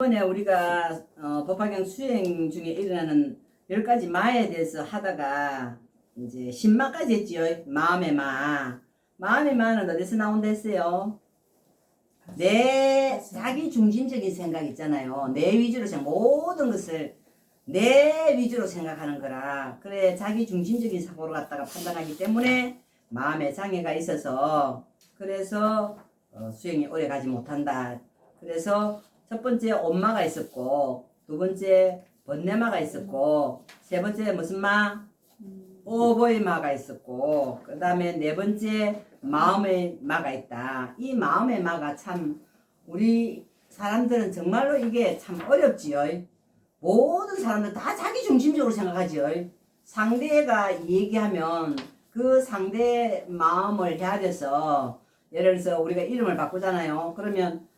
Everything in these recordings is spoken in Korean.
이번에 우리가 법화경 수행 중에 일어나는 10가지 마에 대해서 하다가 이제 10마까지 했지요. 마음의 마. 마음의 마는 어디서 나온다 했어요? 내 자기 중심적인 생각 있잖아요. 내 위주로 모든 것을 내 위주로 생각하는 거라. 그래 자기 중심적인 사고를 갖다가 판단하기 때문에 마음에 장애가 있어서 그래서 수행이 오래 가지 못한다. 그래서 첫 번째 엄마가 있었고, 두 번째 번뇌마가 있었고, 세 번째 무슨 마? 오보의 마가 있었고, 그 다음에 네 번째 마음의 마가 있다. 이 마음의 마가 참 우리 사람들은 정말로 이게 참 어렵지요. 모든 사람들 다 자기 중심적으로 생각하지요. 상대가 얘기하면 그 상대 마음을 해야 돼서, 예를 들어서 우리가 이름을 바꾸잖아요. 그러면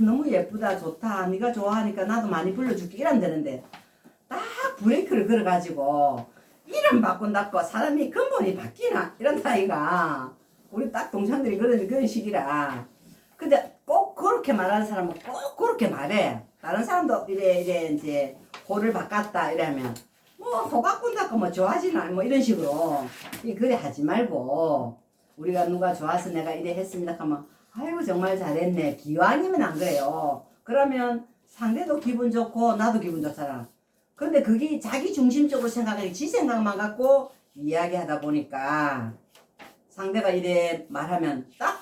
너무 예쁘다 좋다 네가 좋아하니까 나도 많이 불러줄게 이런다는데 딱 브레이크를 걸어가지고 이름 바꾼다고 사람이 근본이 바뀌나 이런다 이가 우리 딱 동창들이 그런 식이라. 근데 꼭 그렇게 말하는 사람은 꼭 그렇게 말해. 다른 사람도 이래 이제 호를 바꿨다 이러면 뭐 호 바꾼다고 뭐 좋아하지나 뭐 이런 식으로 그래 하지 말고 우리가 누가 좋아서 내가 이래 했습니다 하면 아이고 정말 잘했네. 기왕이면 안 그래요. 그러면 상대도 기분 좋고 나도 기분 좋잖아. 근데 그게 자기 중심적으로 생각하니 지 생각만 갖고 이야기하다 보니까 상대가 이래 말하면 딱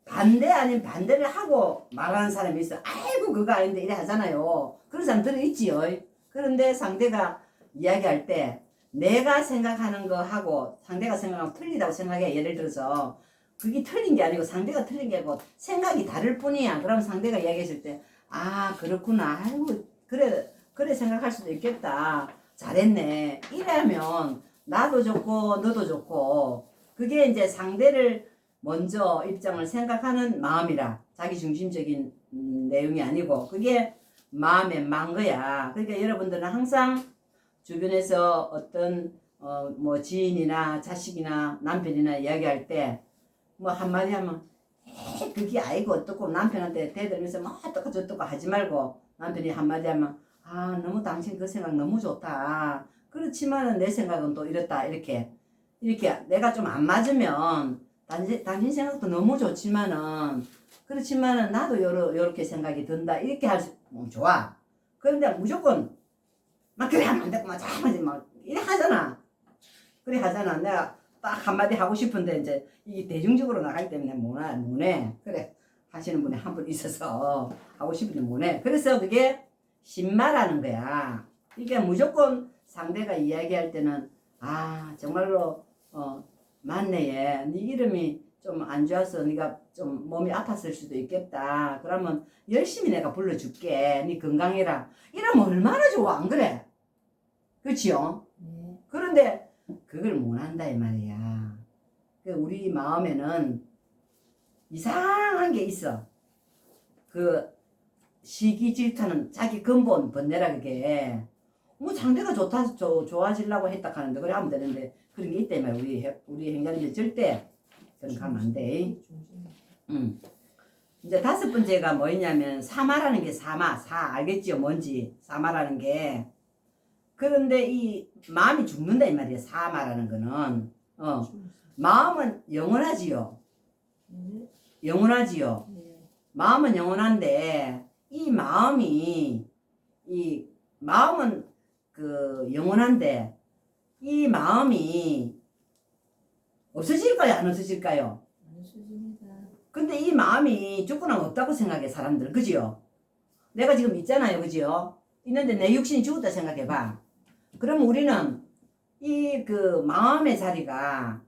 반대 아닌 반대를 하고 말하는 사람이 있어. 아이고 그거 아닌데 이래 하잖아요. 그런 사람 들어있지요. 그런데 상대가 이야기할 때 내가 생각하는 거 하고 상대가 생각하고 틀리다고 생각해. 예를 들어서 그게 틀린 게 아니고 상대가 틀린 게 아니고 생각이 다를 뿐이야. 그럼 상대가 이야기했을 때 아 그렇구나. 아이고 그래 생각할 수도 있겠다. 잘했네. 이러면 나도 좋고 너도 좋고 그게 이제 상대를 먼저 입장을 생각하는 마음이라 자기 중심적인 내용이 아니고 그게 마음의 만 거야. 그러니까 여러분들은 항상 주변에서 어떤 뭐 지인이나 자식이나 남편이나 이야기할 때 뭐 한마디 하면 그게 아이고 어떻고 남편한테 대들면서 뭐 어떡고 저떡고 하지 말고 남편이 한마디 하면 아 너무 당신 그 생각 너무 좋다. 그렇지만은 내 생각은 또 이렇다. 이렇게 내가 좀 안 맞으면 당신 생각도 너무 좋지만은 그렇지만은 나도 요렇게 생각이 든다. 이렇게 할 수 좋아. 그런데 무조건 막 그래 하면 안 되고 막 잘하지 막 이래 하잖아. 그래 하잖아. 내가 딱 한마디 하고 싶은데 이제 이게 대중적으로 나가기 때문에 못해. 그래 하시는 분이 한 분 있어서 하고 싶은데 못해. 그래서 그게 신마라는 거야. 이게 무조건 상대가 이야기할 때는 아 정말로 맞네 얘. 네 이름이 좀 안 좋아서 네가 좀 몸이 아팠을 수도 있겠다. 그러면 열심히 내가 불러줄게. 네 건강해라. 이러면 얼마나 좋아 안 그래? 그렇지요? 그런데 그걸 못한다 이 말이야. 우리 마음에는 이상한 게 있어. 그 시기 질투는 자기 근본 번뇌라 그게 뭐 상대가 좋다 좋아지려고 했다 하는데 그래 하면 되는데 그런 게 있다 이 말이야. 우리 행자님들 절대 그런 거 하면 안 돼. 이제 다섯 번째가 뭐냐면 사마라는 게 사 알겠지요? 뭔지 사마라는 게. 그런데 이 마음이 죽는다 이 말이야. 사마라는 거는 마음은 영원하지요. 영원하지요. 마음은 영원한데 이 마음은 그 영원한데 이 마음이 없어질까요? 안 없어질까요? 근데 이 마음이 죽고 나면 없다고 생각해 사람들은. 그지요? 내가 지금 있잖아요. 그지요? 있는데 내 육신이 죽었다 생각해봐. 그럼 우리는 이 그 마음의 자리가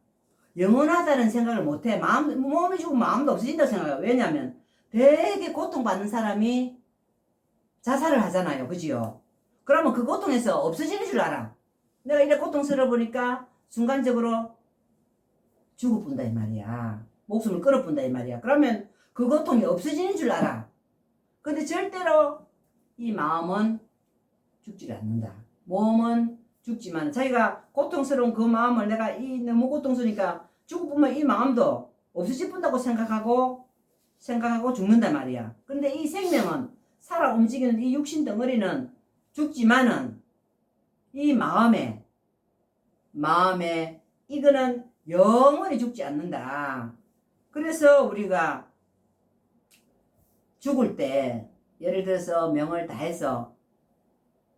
영원하다는 생각을 못해. 몸이 죽으면 마음도 없어진다고 생각해요. 왜냐면 되게 고통받는 사람이 자살을 하잖아요. 그지요? 그러면 그 고통에서 없어지는 줄 알아. 내가 이래 고통스러워 보니까 순간적으로 죽어본다 이 말이야. 목숨을 끊어본다 이 말이야. 그러면 그 고통이 없어지는 줄 알아. 근데 절대로 이 마음은 죽지 않는다. 몸은 죽지만 자기가 고통스러운 그 마음을 내가 이 너무 고통스러우니까 죽어보면 이 마음도 없어질 뿐다고 생각하고 죽는단 말이야. 근데 이 생명은 살아 움직이는 이 육신 덩어리는 죽지만은 이 마음에 이거는 영원히 죽지 않는다. 그래서 우리가 죽을 때 예를 들어서 명을 다해서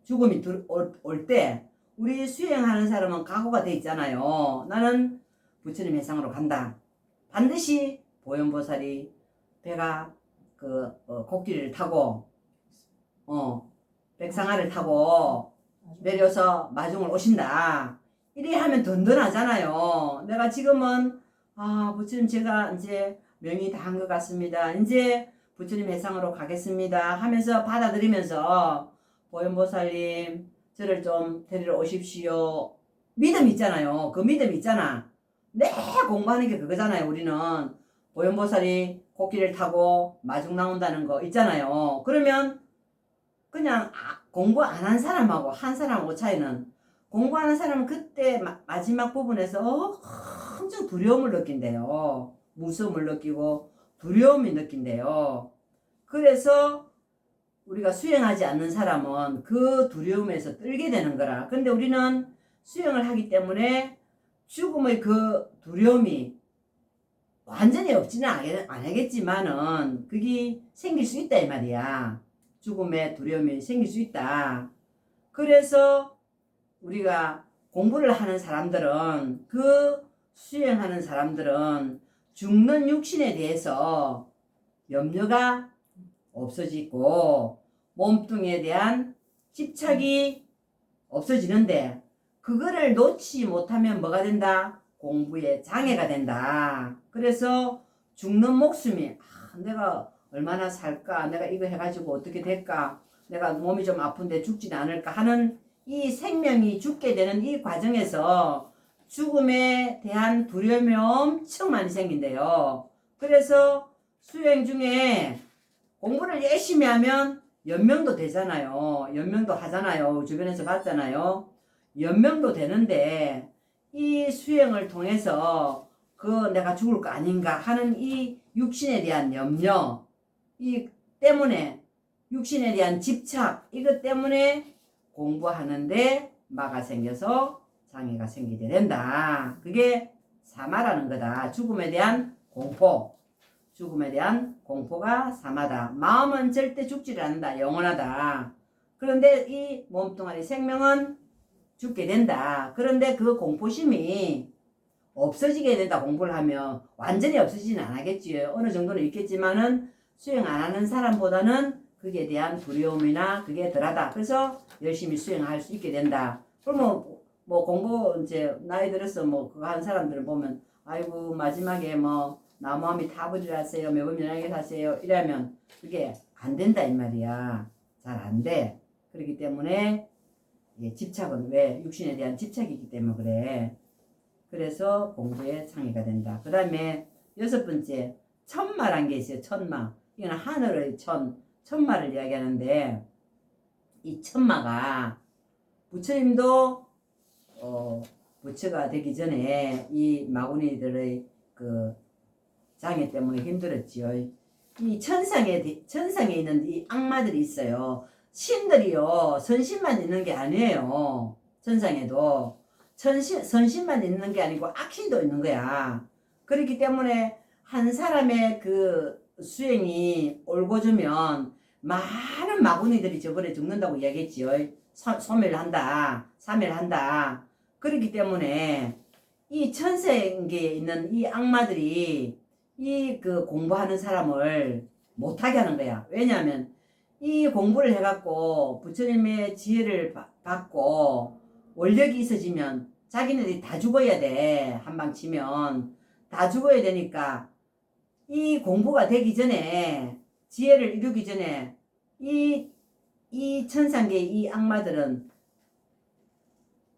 죽음이 올 때 우리 수행하는 사람은 각오가 돼 있잖아요. 나는 부처님 회상으로 간다. 반드시 보현보살이 배가 코끼리를 타고 백상아를 타고 내려서 마중을 오신다. 이래 하면 든든하잖아요. 내가 지금은 부처님 제가 이제 명이 다 한 것 같습니다. 이제 부처님 회상으로 가겠습니다 하면서 받아들이면서 보현보살님 저를 좀 데리러 오십시오. 믿음 있잖아요. 그 믿음 있잖아. 내가 공부하는 게 그거잖아요. 우리는 보현보살이 코끼리를 타고 마중 나온다는 거 있잖아요. 그러면 그냥 공부 안 한 사람하고 한 사람하고 차이는, 공부하는 사람은 그때 마지막 부분에서 엄청 두려움을 느낀대요. 무서움을 느끼고 두려움이 느낀대요. 그래서 우리가 수행하지 않는 사람은 그 두려움에서 떨게 되는 거라. 근데 우리는 수행을 하기 때문에 죽음의 그 두려움이 완전히 없지는 않겠지만은 그게 생길 수 있다 이 말이야. 죽음의 두려움이 생길 수 있다. 그래서 우리가 공부를 하는 사람들은, 그 수행하는 사람들은 죽는 육신에 대해서 염려가 없어지고 몸뚱이에 대한 집착이 없어지는데, 그거를 놓지 못하면 뭐가 된다? 공부에 장애가 된다. 그래서 죽는 목숨이 내가 얼마나 살까? 내가 이거 해가지고 어떻게 될까? 내가 몸이 좀 아픈데 죽지는 않을까? 하는 이 생명이 죽게 되는 이 과정에서 죽음에 대한 두려움이 엄청 많이 생긴대요. 그래서 수행 중에 공부를 열심히 하면 연명도 되잖아요. 연명도 하잖아요. 주변에서 봤잖아요. 연명도 되는데 이 수행을 통해서 내가 죽을 거 아닌가 하는 이 육신에 대한 염려, 이 때문에 육신에 대한 집착, 이것 때문에 공부하는데 마가 생겨서 장애가 생기게 된다. 그게 사마라는 거다. 죽음에 대한 공포. 죽음에 대한 공포가 사마다. 마음은 절대 죽지를 않는다. 영원하다. 그런데 이 몸뚱아리 생명은 죽게 된다. 그런데 그 공포심이 없어지게 된다. 공부를 하면 완전히 없어지진 않겠지요. 어느 정도는 있겠지만은 수행 안 하는 사람보다는 그게 대한 두려움이나 그게 덜하다. 그래서 열심히 수행할 수 있게 된다. 그러면 뭐 공부 이제 나이 들어서 뭐 그거 한 사람들을 보면 아이고 마지막에 뭐 나무함이 타버리라세요. 매번 연하게 사세요. 이러면 그게 안 된다 이 말이야. 잘 안 돼. 그렇기 때문에 집착은 왜? 육신에 대한 집착이 있기 때문에 그래. 그래서 공부에 장애가 된다. 그 다음에 6번째 천마란 게 있어요. 천마. 이건 하늘의 천마를 이야기하는데, 이 천마가 부처님도 부처가 되기 전에 이 마구니들의 그 장애 때문에 힘들었지요. 이 천상에 있는 이 악마들이 있어요. 신들이요, 선신만 있는 게 아니에요. 천상에도 선신만 있는 게 아니고 악신도 있는 거야. 그렇기 때문에 한 사람의 그 수행이 옳고주면 많은 마구니들이 저번에 죽는다고 이야기했지요. 소멸한다, 사멸한다. 그렇기 때문에 이 천생계에 있는 이 악마들이 이 그 공부하는 사람을 못하게 하는 거야. 왜냐하면 이 공부를 해갖고 부처님의 지혜를 받고 원력이 있어지면 자기네들이 다 죽어야 돼. 한방 치면 다 죽어야 되니까 이 공부가 되기 전에, 지혜를 이루기 전에 이 천상계의 이 악마들은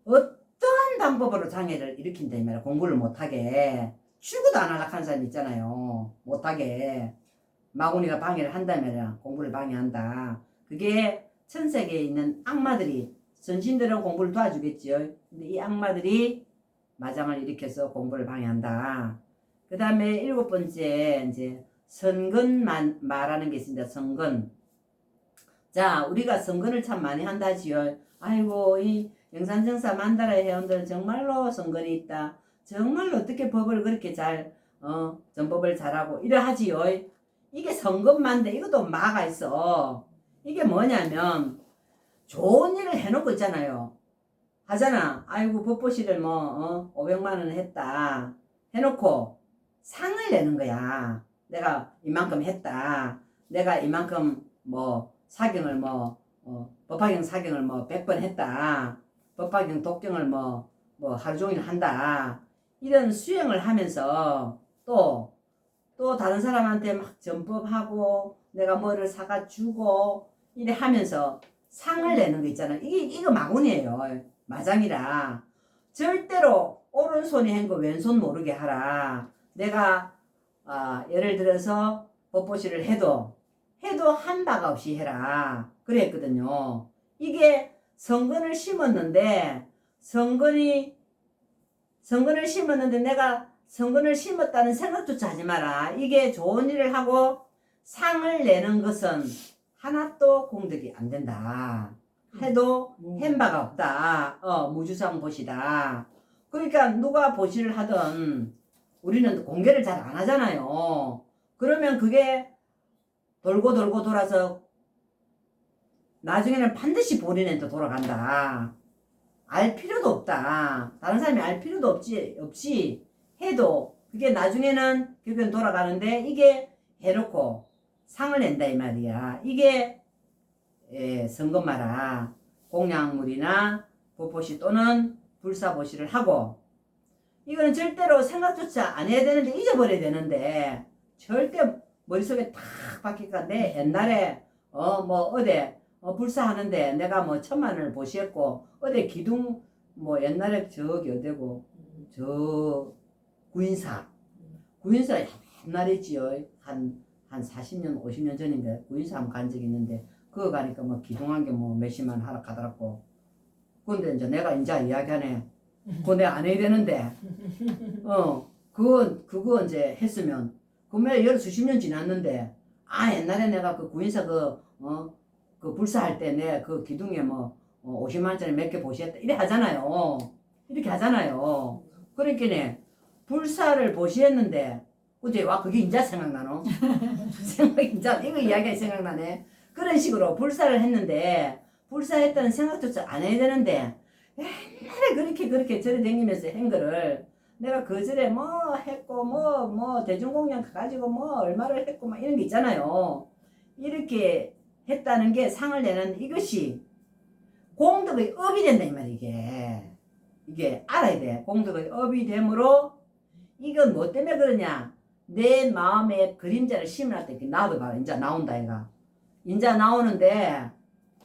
어떠한 방법으로 장애를 일으킨다 이 말이야. 공부를 못하게. 죽어도 안 하려고 하는 사람 있잖아요. 못하게. 마구니가 방해를 한다면 공부를 방해한다. 그게 천세계에 있는 악마들이, 선신들은 공부를 도와주겠지요. 근데 이 악마들이 마장을 일으켜서 공부를 방해한다. 그 다음에 7번째 이제 선근만 말하는 게 있습니다. 선근. 자, 우리가 선거를 참 많이 한다지요. 아이고, 이 영산정사 만다라 회원들 정말로 선거리 있다. 정말로 어떻게 법을 그렇게 잘, 전법을 잘하고, 이래 하지요. 이게 선거만데 이것도 마가 있어. 이게 뭐냐면, 좋은 일을 해놓고 있잖아요. 하잖아. 아이고, 법보시를 뭐, 500만 원 했다. 해놓고, 상을 내는 거야. 내가 이만큼 했다. 내가 이만큼 뭐, 사경을 뭐, 법화경 사경을 뭐 100번 했다. 법화경 독경을 뭐 하루 종일 한다. 이런 수행을 하면서 또 다른 사람한테 막 전법하고 내가 뭐를 사가 주고 이래 하면서 상을 내는 거 있잖아. 이거 마군이에요. 마장이라. 절대로 오른손이 한 거 왼손 모르게 하라. 내가 예를 들어서 법보시를 해도 한 바가 없이 해라. 그랬거든요. 이게 성근을 심었는데 성근을 심었는데 내가 성근을 심었다는 생각조차 하지 마라. 이게 좋은 일을 하고 상을 내는 것은 하나도 공덕이 안 된다. 해도 한 바가 없다. 무주상 보시다. 그러니까 누가 보시를 하든 우리는 공개를 잘 안 하잖아요. 그러면 그게 돌고 돌아서 나중에는 반드시 본인한테 돌아간다. 알 필요도 없다. 다른 사람이 알 필요도 없이 해도 그게 나중에는 결국엔 돌아가는데 이게 해놓고 상을 낸다 이 말이야. 이게 선거마라. 공양물이나 보포시 또는 불사보시를 하고 이거는 절대로 생각조차 안 해야 되는데 잊어버려야 되는데 절대 머릿속에 탁 박히니까 내 옛날에 뭐 어디 불사하는데 내가 뭐 1000만원을 보시했고 어디 기둥 뭐 옛날에 저기 어디고 저 구인사 옛날이지요. 한 40년 50년 전인데 구인사 한번 간 적이 있는데 그거 가니까 뭐 기둥한 게 뭐 몇십만 하라 가더라고. 근데 이제 내가 이제 이야기하네. 그거 내가 안 해야 되는데 그거 이제 했으면 그러면 열 수십 년 지났는데 옛날에 내가 그 구인사 그 불사할 때 내 그 기둥에 뭐 50만 원짜리 몇 개 보시했다 이래 하잖아요. 이렇게 하잖아요. 그러니까 불사를 보시했는데 그제 와 그게 인자 생각나노? 인자 이거 이야기가 생각나네. 그런 식으로 불사를 했는데 불사했다는 생각조차 안 해야 되는데 옛날에 그렇게 절에 다니면서 한 거를 내가 그 절에 뭐 했고 뭐 대중공연 가지고 뭐 얼마를 했고 막 이런 게 있잖아요. 이렇게 했다는 게 상을 내는 이것이 공덕의 업이 된다 이 말이야. 이게 알아야 돼. 공덕의 업이 되므로 이건 뭐 때문에 그러냐? 내 마음에 그림자를 심어놨다. 나도 봐라. 이제 나온다 이가. 이제 나오는데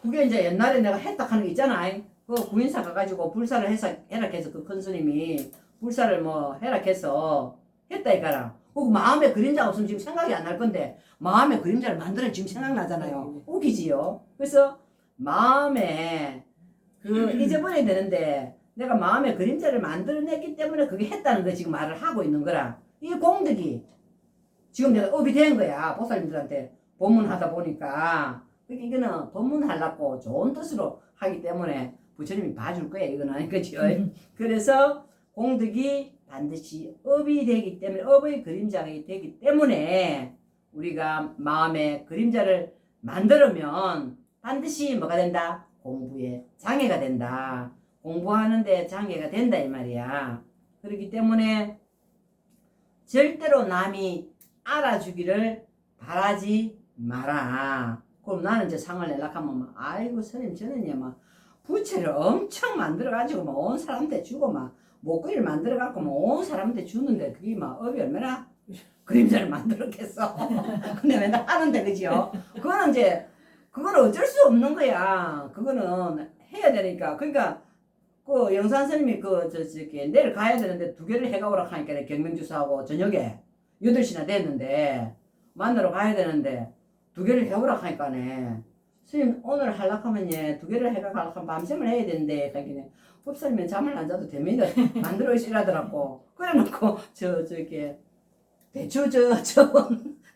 그게 이제 옛날에 내가 했다 하는 게 있잖아. 그 구인사 가가지고 불사를 해락해서 그 큰 스님이 불사를 뭐 해락해서 했다 이거라. 그 마음에 그림자가 없으면 지금 생각이 안 날 건데 마음에 그림자를 만들어 지금 생각나잖아요. 웃기지요. 그래서 마음에 그 잊어버려야 되는데 내가 마음에 그림자를 만들어냈기 때문에 그게 했다는 거 지금 말을 하고 있는 거라. 이 공덕이 지금 내가 업이 된 거야. 보살님들한테 법문하다 보니까. 그러니까 이거는 법문하려고 좋은 뜻으로 하기 때문에 부처님이 봐줄 거야. 이거는. 그죠? 그래서 공덕이 반드시 업이 되기 때문에 업의 그림자가 되기 때문에 우리가 마음에 그림자를 만들면 반드시 뭐가 된다? 공부에 장애가 된다. 공부하는데 장애가 된다 이 말이야. 그렇기 때문에 절대로 남이 알아주기를 바라지 마라. 그럼 나는 이제 상을 내려고 하면 아이고 스님 저는요 막 부채를 엄청 만들어가지고 막 온 사람한테 주고 막 목걸이를 만들어갖고 막 온 사람한테 주는데 그게 막 업이 얼마나 그림자를 만들었겠어. 근데 맨날 하는데 그죠? 그거는 어쩔 수 없는 거야. 그거는 해야 되니까. 그러니까 그 영산 스님이 내일 가야 되는데 2개를 해가 오라 하니까 경명주사하고 저녁에 8시나 됐는데 만나러 가야 되는데 2개를 해오라 하니까네. 스님 오늘 하려고 하면 2개를 해가 가려고 하면 밤샘을 해야 되는데 하기네. 법사님은 잠을 안 자도 됩니다. 만들어 있으라더라고. 그래 놓고 저렇게 대추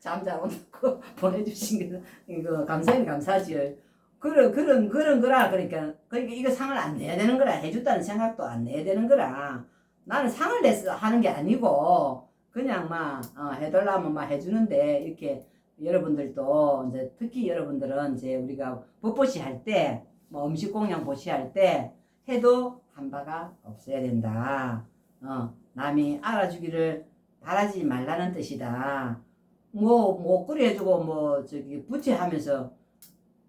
잠자고 놓고 보내주신 게 감사하지. 그런 거라. 그러니까 이거 상을 안 내야 되는 거라. 해줬다는 생각도 안 내야 되는 거라. 나는 상을 내서 하는 게 아니고, 그냥 해달라면 해주는데, 이렇게 여러분들도, 이제 특히 여러분들은 이제 우리가 법보시 할 때, 음식 공양 보시 할 때, 해도 한 바가 없어야 된다. 남이 알아주기를 바라지 말라는 뜻이다. 끓여주고, 부채하면서,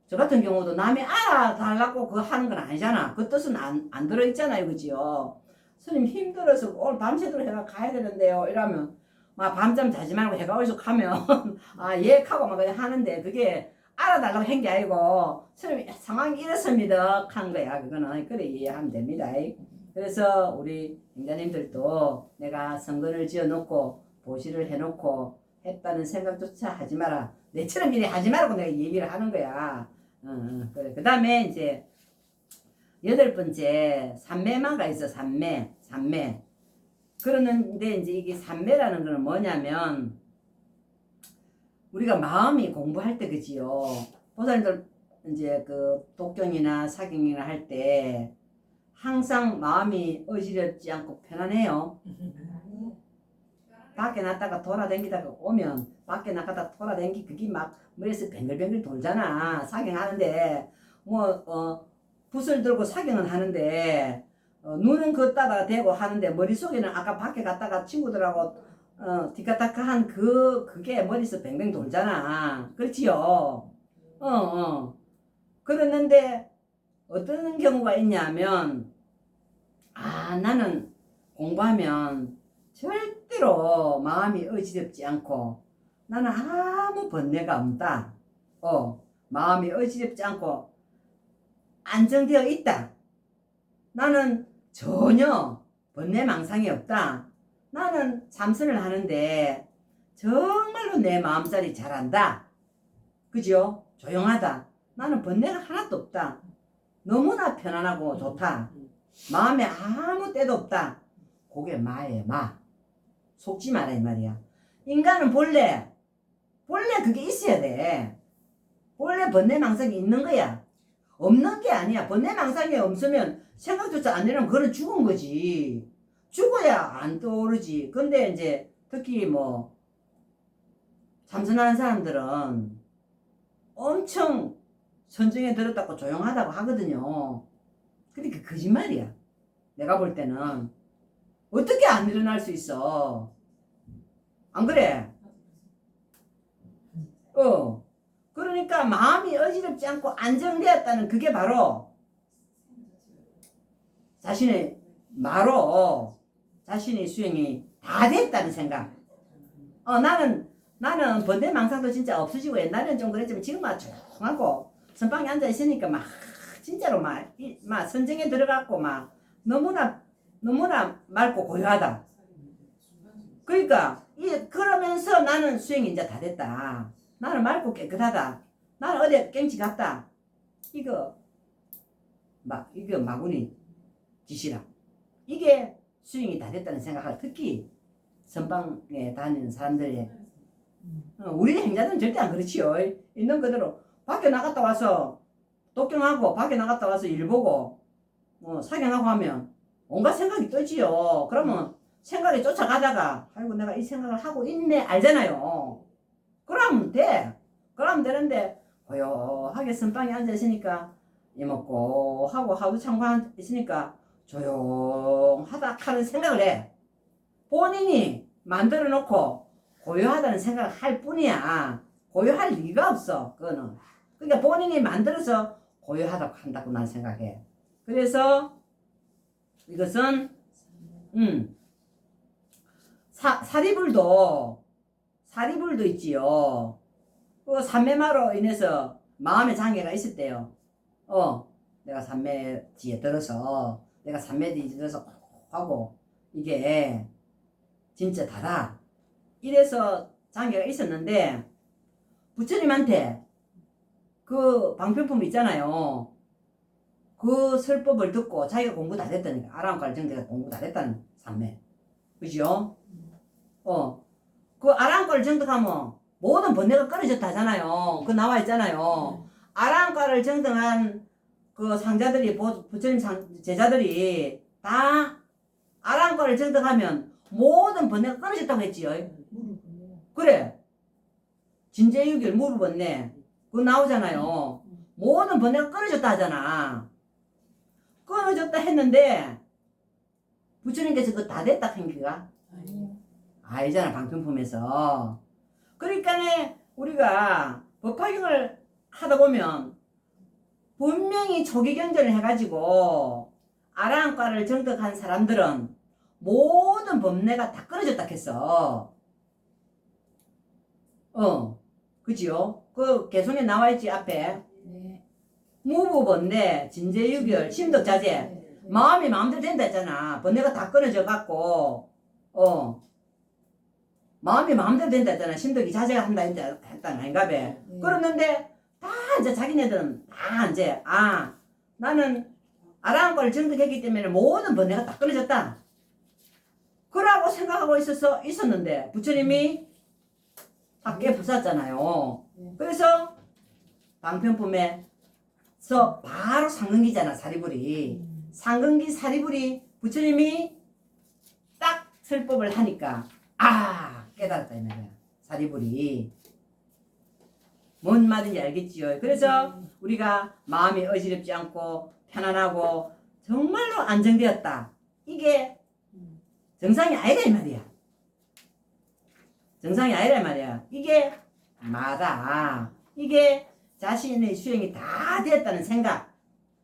저 같은 경우도 남이 알아달라고 그거 하는 건 아니잖아. 그 뜻은 안 들어있잖아요. 그지요? 스님 힘들어서 오늘 밤새도록 해가 가야 되는데요. 이러면, 밤잠 자지 말고 해가 어디서 가면, 예, 하고 그냥 하는데, 그게 알아달라고 한 게 아니고, 스님 상황이 이렇습니다. 한 거야. 그거는. 그래, 이해하면 됩니다. 그래서 우리 행자님들도 내가 성근을 지어 놓고, 보시를 해 놓고, 했다는 생각조차 하지 마라. 내처럼 이래 하지 말라고 내가 얘기를 하는 거야. 그래. 그 다음에 이제 8번째 삼매마가 있어. 삼매. 그러는데 이제 이게 삼매라는 거는 뭐냐면 우리가 마음이 공부할 때 그지요. 보살님들 이제 그 독경이나 사경이나 할 때 항상 마음이 어지럽지 않고 편안해요. 밖에 나갔다가 돌아다니다가 오면 밖에 나갔다 돌아다니기 그게 막 머리에서 뱅글뱅글 돌잖아. 사경하는데 붓을 들고 사경은 하는데 눈은 걷다가 대고 하는데 머릿속에는 아까 밖에 갔다가 친구들하고 티카타카한 그게 머릿속 뱅뱅 돌잖아. 그렇지요. 그랬는데 어떤 경우가 있냐면 나는 공부하면 절대로 마음이 어지럽지 않고 나는 아무 번뇌가 없다. 마음이 어지럽지 않고 안정되어 있다. 나는 전혀 번뇌망상이 없다. 나는 참선을 하는데 정말로 내 마음자리 잘한다. 그죠? 조용하다. 나는 번뇌가 하나도 없다. 너무나 편안하고 좋다. 마음에 아무 때도 없다. 그게 마예요. 속지 마라 이 말이야. 인간은 본래 그게 있어야 돼. 본래 번뇌망상이 있는 거야. 없는 게 아니야. 번뇌망상이 없으면 생각조차 안 되면 그거는 죽은 거지. 죽어야 안 떠오르지. 근데 이제 특히 참선하는 사람들은 엄청 선정에 들었다고 조용하다고 하거든요. 근데 그 거짓말이야. 내가 볼 때는 어떻게 안 일어날 수 있어? 안 그래? 그러니까 마음이 어지럽지 않고 안정되었다는 그게 바로 자신의 수행이 다 됐다는 생각. 나는 번뇌망상도 진짜 없어지고 옛날에는 좀 그랬지만 지금은 조용하고 선방에 앉아 있으니까 진짜로 선정에 들어갔고 너무나 맑고 고요하다. 그러니까 그러면서 나는 수행이 이제 다 됐다. 나는 맑고 깨끗하다. 나는 어디 깽치 갔다. 이거 마구니 짓이라. 이게 수행이 다 됐다는 생각을 특히 선방에 다니는 사람들의 우리 행자들은 절대 안 그렇지요. 있는 그대로 밖에 나갔다 와서 독경하고 밖에 나갔다 와서 일 보고 사경하고 하면 온갖 생각이 뜨지요. 그러면 생각이 쫓아가다가 아이고 내가 이 생각을 하고 있네 알잖아요. 그러면 돼. 그러면 되는데 고요하게 선방에 앉아 있으니까 이먹고 하고 하루 참고 있으니까 조용하다 하는 생각을 해. 본인이 만들어 놓고 고요하다는 생각을 할 뿐이야. 고요할 리가 없어. 그거는. 그러니까 본인이 만들어서 고요하다고 한다고 난 생각해. 그래서 이것은 사리불도 있지요. 그 삼매마로 인해서 마음의 장애가 있었대요. 내가 삼매지에 들어서 하고 이게 진짜 다다. 이래서 장애가 있었는데 부처님한테 그 방편품 있잖아요. 그 설법을 듣고 자기가 공부 다 됐다니까. 아랑갈 정대가 공부 다 됐다는 삼매. 그죠? 그 아랑갈 정도 가면 모든 번뇌가 끊어졌다 하잖아요. 그 나와 있잖아요. 아랑과를 정등한 그 상자들이 부처님 제자들이 다 아랑과를 정등하면 모든 번뇌가 끊어졌다고 했지요. 그래. 진제유길 무릎번뇌 그거 나오잖아요. 모든 번뇌가 끊어졌다 하잖아. 끊어졌다 했는데 부처님께서 그거 다 됐다 한 기가? 아니잖아. 방편품에서. 그러니까 우리가 법화경을 하다 보면 분명히 초기 경전을 해가지고 아라한과를 정득한 사람들은 모든 법례가 다 끊어졌다 했어. 그지요? 그 개송에 나와있지 앞에. 네. 무부번뇌, 진제유결, 심덕자제. 마음이 마음대로 된다 했잖아. 번뇌가 다 끊어져 갖고 마음이 마음대로 된다 했잖아. 심덕이 자제가 한다 했다 아닌가 봐. 그러는데 다 이제 자기네들은 다 이제 나는 아라한과를 정득했기 때문에 모든 번뇌가 다 끊어졌다. 그러고 생각하고 있었는데 부처님이 밖에 부쌌잖아요. 그래서 방편품에서 바로 상근기잖아. 사리불이. 상근기 사리불이 부처님이 딱 설법을 하니까 깨달았다 이 말이야. 사리불이. 뭔 말인지 알겠지요. 그래서 우리가 마음이 어지럽지 않고 편안하고 정말로 안정되었다. 이게 정상이 아니라 이 말이야. 정상이 아니라 이 말이야. 이게 마다. 이게 자신의 수행이 다 되었다는 생각.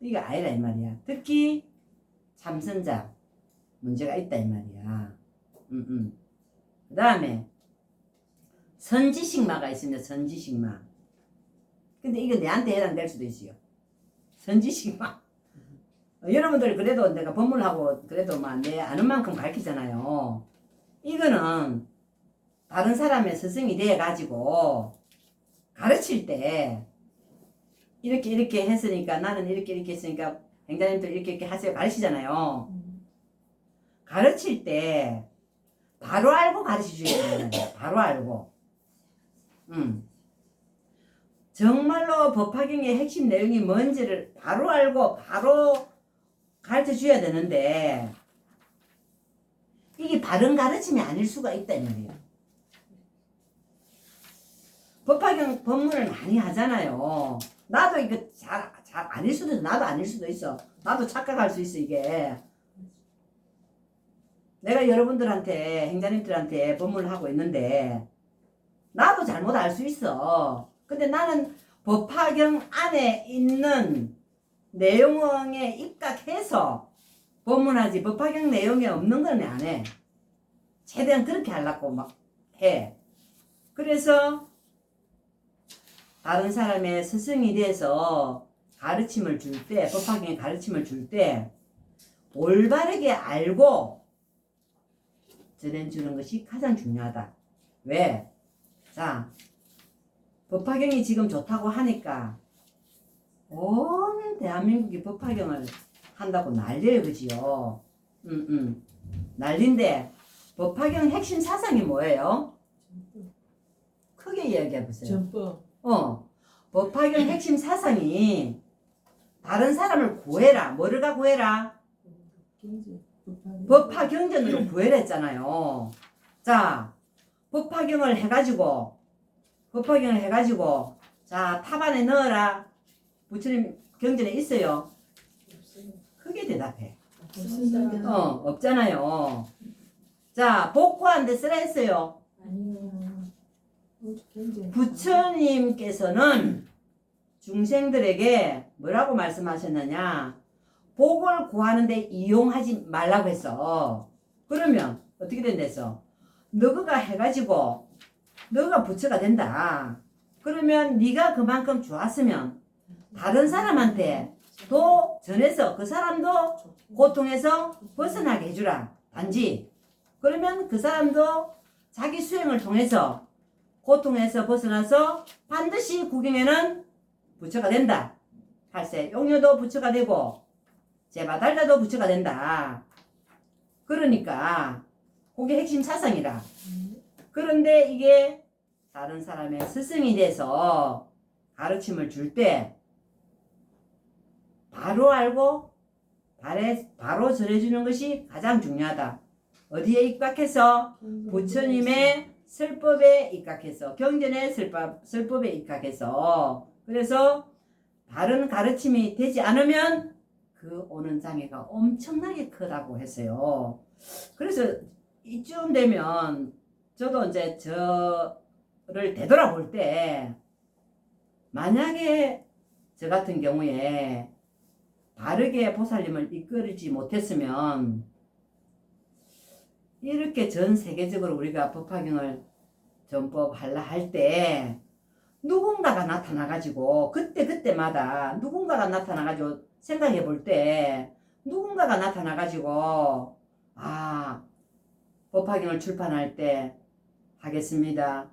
이게 아니라 이 말이야. 특히 참선자 문제가 있다 이 말이야. 그 다음에 선지식마가 있습니다. 선지식마. 근데 이거 내한테 해당될 수도 있어요. 선지식마. 여러분들 그래도 내가 법문하고 그래도 막 내 아는 만큼 가르치잖아요. 이거는 다른 사람의 스승이 되어가지고 가르칠 때 이렇게 했으니까 나는 이렇게 했으니까 행자님들 이렇게 하세요 가르치잖아요. 가르칠 때 바로 알고 가르쳐줘야 되는 거예요. 바로 알고. 정말로 법화경의 핵심 내용이 뭔지를 바로 알고 바로 가르쳐줘야 되는데 이게 바른 가르침이 아닐 수가 있다 이 말이에요. 법화경 법문을 많이 하잖아요. 나도 이거 잘 아닐 수도 있어. 나도 아닐 수도 있어. 나도 착각할 수 있어 이게. 내가 여러분들한테 행자님들한테 법문을 하고 있는데 나도 잘못 알 수 있어. 근데 나는 법화경 안에 있는 내용에 입각해서 법문하지 법화경 내용이 없는 건 안 해. 최대한 그렇게 하려고 막 해. 그래서 다른 사람의 스승이 돼서 가르침을 줄 때, 법화경의 가르침을 줄 때 올바르게 알고 전해주는 것이 가장 중요하다. 왜? 자, 법화경이 지금 좋다고 하니까 온 대한민국이 법화경을 한다고 난리예요, 그지요? 난리인데 법화경 핵심 사상이 뭐예요? 크게 이야기해 보세요. 전법. 법화경 핵심 사상이 다른 사람을 구해라. 뭐를 가 구해라? 법화경전으로 구해라 했잖아요. 자, 법화경을 해가지고 자, 탑안에 넣어라. 부처님 경전에 있어요? 크게 대답해. 없잖아요. 자, 복화한데 쓰라 했어요? 부처님께서는 중생들에게 뭐라고 말씀하셨느냐? 복을 구하는데 이용하지 말라고 했어. 그러면 어떻게 된댔어? 너가 해가지고 너가 부처가 된다. 그러면 네가 그만큼 좋았으면 다른 사람한테 또 전해서 그 사람도 고통에서 벗어나게 해주라. 단지 그러면 그 사람도 자기 수행을 통해서 고통에서 벗어나서 반드시 구경에는 부처가 된다. 할세 용녀도 부처가 되고 제바달다도 부처가 된다. 그러니까 그게 핵심 사상이라. 그런데 이게 다른 사람의 스승이 돼서 가르침을 줄 때 바로 알고 바로 전해주는 것이 가장 중요하다. 어디에 입각해서? 부처님의 설법에 입각해서, 경전의 설법에 입각해서. 그래서 바른 가르침이 되지 않으면 그 오는 장애가 엄청나게 크다고 했어요. 그래서 이쯤 되면 저도 이제 저를 되돌아볼 때, 만약에 저 같은 경우에 바르게 보살님을 이끌지 못했으면 이렇게 전 세계적으로 우리가 법화경을 전법하려 할 때 누군가가 나타나가지고 그때마다 누군가가 나타나가지고 생각해 볼 때 누군가가 나타나가지고 법화경을 출판할 때 하겠습니다.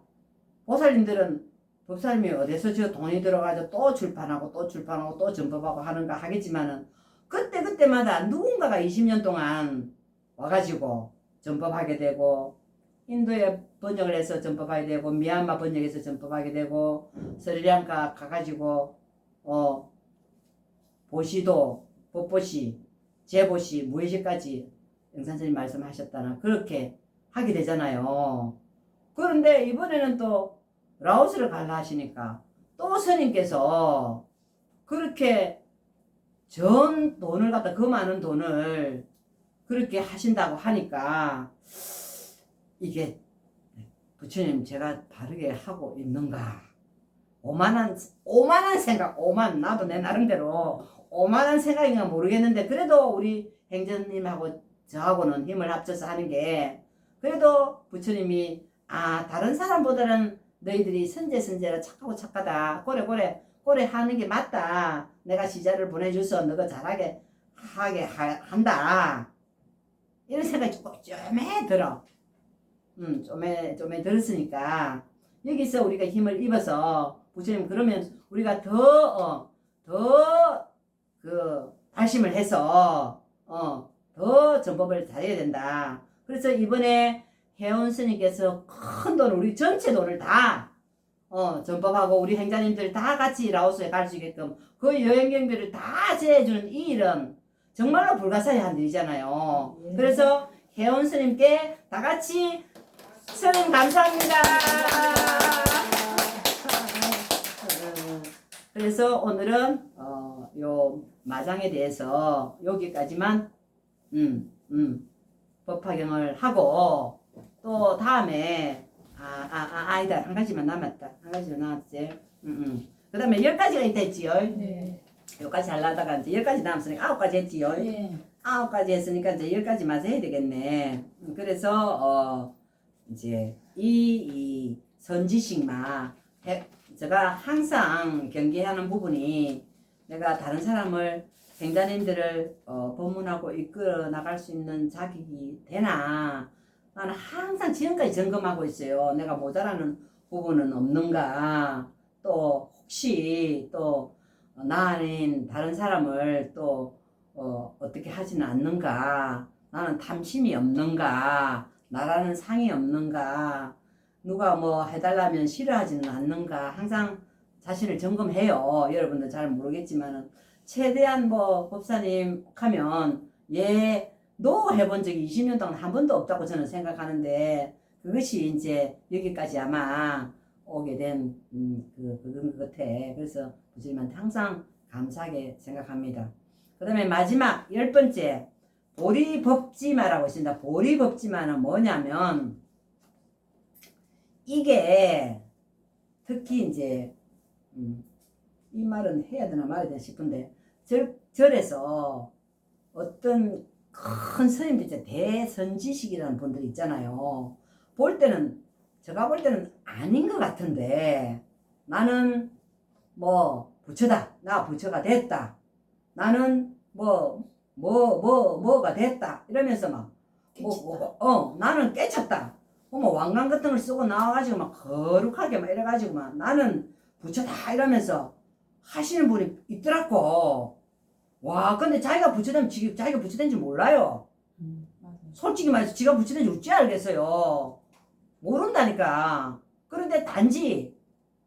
보살님들은 법사님이 어디서 저 돈이 들어가서 또 출판하고 또 전법하고 하는가 하겠지만은 그때마다 누군가가 20년 동안 와가지고 전법하게 되고, 인도에 번역을 해서 전법하게 되고, 미얀마 번역해서 전법하게 되고, 스리랑카 가가지고 보시도, 법보시, 제보시, 무예시까지 영산스님 말씀하셨다나 그렇게 하게 되잖아요. 그런데 이번에는 또 라오스를 갈라 하시니까 또 스님께서 그렇게 전 돈을 갖다, 그 많은 돈을 그렇게 하신다고 하니까 이게 부처님 제가 바르게 하고 있는가, 오만한 생각, 나도 내 나름대로 오만한 생각인가 모르겠는데, 그래도 우리 행전님하고 저하고는 힘을 합쳐서 하는 게, 그래도 부처님이 다른 사람보다는 너희들이 선제라 착하다, 고래 하는 게 맞다, 내가 시자를 보내줘서 너가 잘하게 하게 한다, 이런 생각이 좀에 들어. 좀에 들었으니까 여기서 우리가 힘을 입어서 부처님, 그러면 우리가 더 발심을 해서 더 전법을 잘해야 된다. 그래서 이번에 혜원 스님께서 큰 돈을, 우리 전체 돈을 다 전법하고 우리 행자님들 다 같이 라오스에 갈 수 있게끔 그 여행경비를 다 제해주는 이 일은 정말로 불가사의한 일이잖아요. 그래서 혜원 스님께 다 같이 스님 감사합니다. 그래서 오늘은 요 마장에 대해서 여기까지만 법화경을 하고, 또 다음에 아니다, 한 가지만 남았다. 한 가지만 남았지. 그 다음에 10가지가 있다 했지요. 네. 여기까지 하려다가 이제 10가지 남았으니까 9가지 했지요. 네. 9가지 했으니까 이제 10가지 마저 해야 되겠네. 그래서 이제 이 선지식마, 제가 항상 경계하는 부분이, 내가 다른 사람을, 행자님들을 법문하고 이끌어 나갈 수 있는 자격이 되나, 나는 항상 지금까지 점검하고 있어요. 내가 모자라는 부분은 없는가, 또 혹시 또 나 아닌 다른 사람을 또 어떻게 하지는 않는가, 나는 탐심이 없는가, 나라는 상이 없는가, 누가 뭐 해달라면 싫어하지는 않는가, 항상 자신을 점검해요. 여러분들 잘 모르겠지만은 최대한 뭐 법사님 하면 노 해본 적이 20년 동안 한 번도 없다고 저는 생각하는데, 그것이 이제 여기까지 아마 오게 된 그런 것 같아. 그래서 부처님한테 항상 감사하게 생각합니다. 그 다음에 마지막 10번째 보리법지마라고 있습니다. 보리법지마는 뭐냐면, 이게 특히 이제 이 말은 해야 되나 말아야 되나 싶은데, 절에서 어떤 큰 스님들 있잖아요. 대선지식이라는 분들 있잖아요. 제가 볼 때는 아닌 것 같은데, 나는 뭐 부처다, 나 부처가 됐다, 나는 뭐가 됐다 이러면서 막 나는 깨쳤다, 왕관 같은 걸 쓰고 나와가지고 막 거룩하게 막 이래가지고 막 나는 부처다 이러면서 하시는 분이 있더라고. 와, 근데 자기가 부처되면 자기가 부처된 줄 몰라요. 솔직히 말해서 지가 부처된 줄 어찌 알겠어요. 모른다니까. 그런데 단지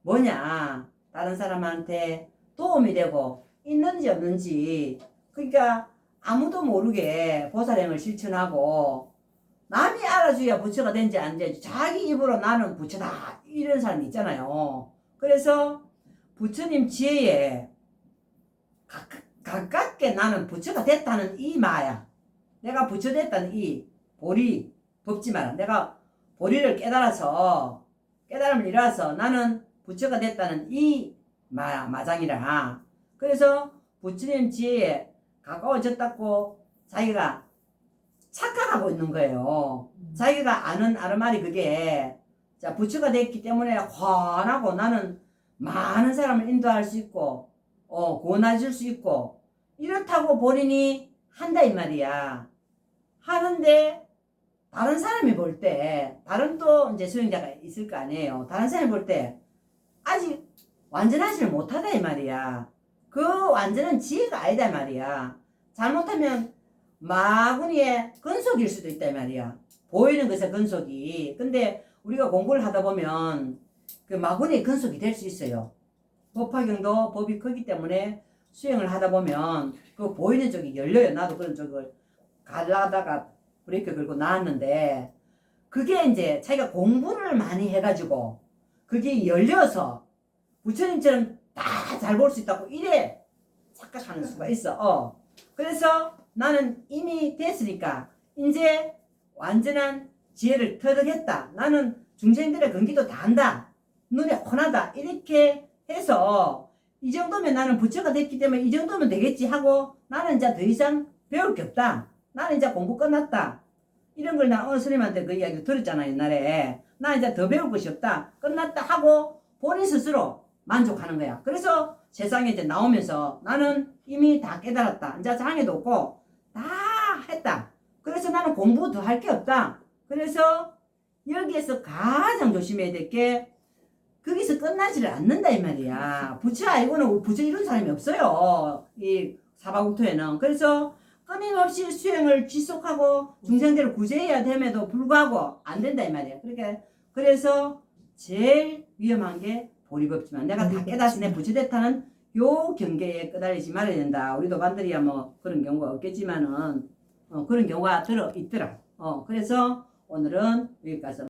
뭐냐, 다른 사람한테 도움이 되고 있는지 없는지, 그러니까 아무도 모르게 보살행을 실천하고 남이 알아줘야 부처가 된지 안 된지 자기 입으로 나는 부처다 이런 사람이 있잖아요. 그래서 부처님 지혜에 가깝게 나는 부처가 됐다는 이 마야. 내가 부처 됐다는 이 보리 법지만 내가 보리를 깨달아서 깨달음을 이뤄서 나는 부처가 됐다는 이 마장이라. 그래서 부처님 지혜에 가까워졌다고 자기가 착각하고 있는 거예요. 자기가 아는 아르말이 그게 자 부처가 됐기 때문에 환하고 나는 많은 사람을 인도할 수 있고 구원해 줄 수 있고 이렇다고 본인이 한다 이 말이야. 하는데 다른 사람이 볼 때 다른 또 이제 수행자가 있을 거 아니에요. 다른 사람이 볼 때 아직 완전하지를 못하다 이 말이야. 그 완전한 지혜가 아니다 이 말이야. 잘못하면 마구니의 근속일 수도 있다 이 말이야. 보이는 것의 근속이. 근데 우리가 공부를 하다 보면 그 마구니의 근속이 될 수 있어요. 법화경도 법이 크기 때문에 수행을 하다 보면 그 보이는 쪽이 열려요. 나도 그런 쪽을 가려다가 브레이크 걸고 나왔는데 그게 이제 자기가 공부를 많이 해가지고 그게 열려서 부처님처럼 다 잘 볼 수 있다고 이래 착각하는 수가 있어. 그래서 나는 이미 됐으니까 이제 완전한 지혜를 터득했다. 나는 중생들의 근기도 다 안다. 눈에 훤하다. 이렇게 해서 이 정도면 나는 부처가 됐기 때문에 이 정도면 되겠지 하고 나는 이제 더 이상 배울 게 없다. 나는 이제 공부 끝났다. 이런 걸 나 어느 스님한테 그 이야기 들었잖아 옛날에. 나 이제 더 배울 것이 없다. 끝났다 하고 본인 스스로 만족하는 거야. 그래서 세상에 이제 나오면서 나는 이미 다 깨달았다. 이제 장애도 없고 다 했다. 그래서 나는 공부 더 할 게 없다. 그래서 여기에서 가장 조심해야 될 게 거기서 끝나지를 않는다 이 말이야. 부처 알고는 부처 이룬 사람이 없어요. 이 사바국토에는. 그래서 끊임없이 수행을 지속하고 중생들을 구제해야 됨에도 불구하고 안 된다 이 말이야. 그래서 제일 위험한 게 보리법지만 내가 다 깨달았으니 부처됐다는 요 경계에 끄달리지 말아야 된다. 우리도 반드리야 뭐 그런 경우가 없겠지만은 그런 경우가 있더라. 그래서 오늘은 여기까지.